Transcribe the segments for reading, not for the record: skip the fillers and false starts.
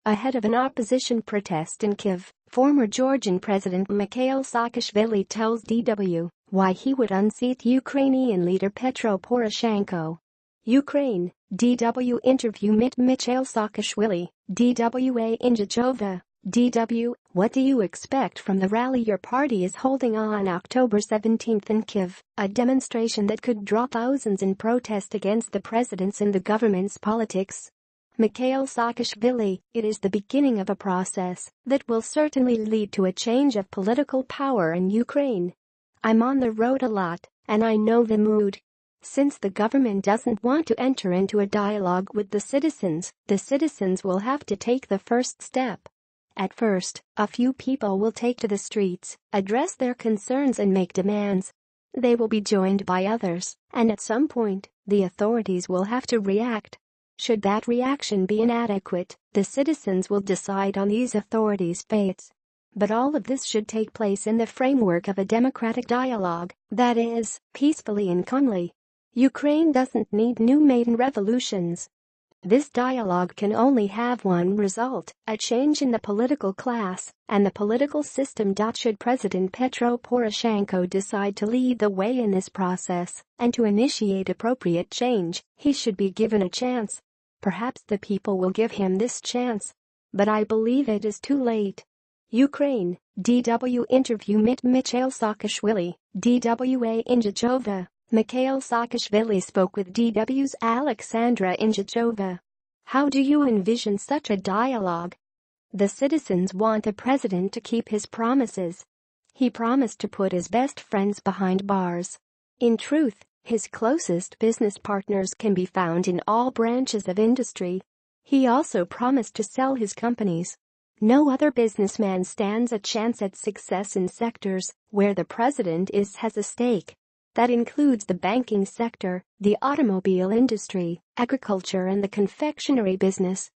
Ahead of an opposition protest in Kyiv, former Georgian President Mikhail Saakashvili tells DW why he would unseat Ukrainian leader Petro Poroshenko. Ukraine, DW interview Michail Saakaschwili, DWA Indjuchova. DW, what do you expect from the rally your party is holding on October 17 in Kyiv, a demonstration that could draw thousands in protest against the president's and the government's politics? Mikhail Saakashvili, it is the beginning of a process that will certainly lead to a change of political power in Ukraine. I'm on the road a lot, and I know the mood. Since the government doesn't want to enter into a dialogue with the citizens will have to take the first step. At first, a few people will take to the streets, address their concerns and make demands. They will be joined by others, and at some point, the authorities will have to react. Should that reaction be inadequate, the citizens will decide on these authorities' fates. But all of this should take place in the framework of a democratic dialogue, that is, peacefully and calmly. Ukraine doesn't need new Maidan revolutions. This dialogue can only have one result, a change in the political class and the political system. Should President Petro Poroshenko decide to lead the way in this process and to initiate appropriate change, he should be given a chance. Perhaps the people will give him this chance. But I believe it is too late. Ukraine, DW interview Michail Saakashvili, DWA Indjuchova. Mikhail Saakashvili spoke with DW's Alexandra Indjuchova. How do you envision such a dialogue? The citizens want the president to keep his promises. He promised to put his best friends behind bars. In truth, his closest business partners can be found in all branches of industry. He also promised to sell his companies. No other businessman stands a chance at success in sectors where the president has a stake. That includes the banking sector, the automobile industry, agriculture and the confectionery business.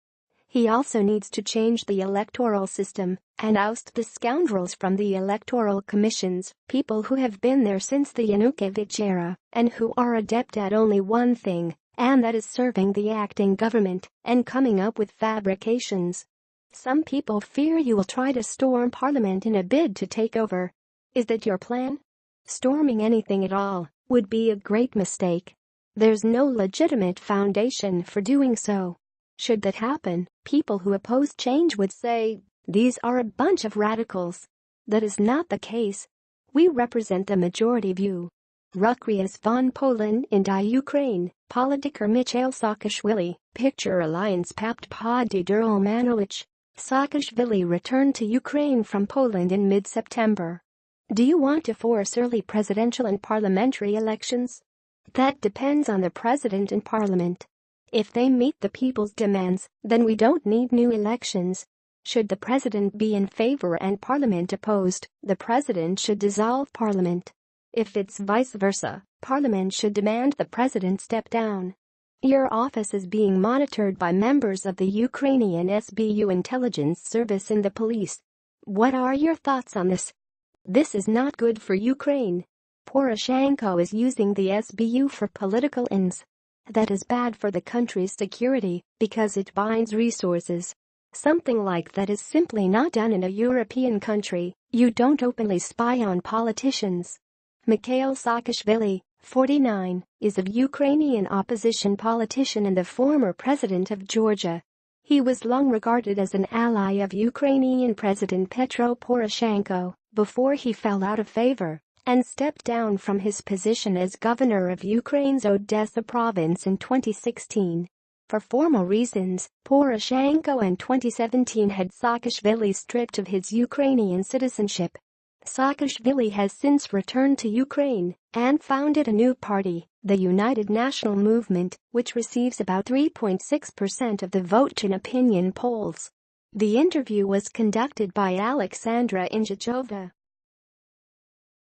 He also needs to change the electoral system and oust the scoundrels from the electoral commissions, people who have been there since the Yanukovych era and who are adept at only one thing, and that is serving the acting government and coming up with fabrications. Some people fear you will try to storm parliament in a bid to take over. Is that your plan? Storming anything at all would be a great mistake. There's no legitimate foundation for doing so. Should that happen, people who oppose change would say, these are a bunch of radicals. That is not the case. We represent the majority view. Rukrias von Poland in Ukraine, Politiker Michail Saakashvili, Picture Alliance Papt Podi Derolmanowicz. Saakashvili returned to Ukraine from Poland in mid-September. Do you want to force early presidential and parliamentary elections? That depends on the president and parliament. If they meet the people's demands, then we don't need new elections. Should the president be in favor and parliament opposed, the president should dissolve parliament. If it's vice versa, parliament should demand the president step down. Your office is being monitored by members of the Ukrainian SBU intelligence service and the police. What are your thoughts on this? This is not good for Ukraine. Poroshenko is using the SBU for political ends. That is bad for the country's security because it binds resources. Something like that is simply not done in a European country. You don't openly spy on politicians. Mikhail Saakashvili, 49, is a Ukrainian opposition politician and the former president of Georgia. He was long regarded as an ally of Ukrainian President Petro Poroshenko before he fell out of favor and stepped down from his position as governor of Ukraine's Odessa province in 2016. For formal reasons, Poroshenko in 2017 had Saakashvili stripped of his Ukrainian citizenship. Saakashvili has since returned to Ukraine and founded a new party, the United National Movement, which receives about 3.6% of the vote in opinion polls. The interview was conducted by Alexandra Indjuchova.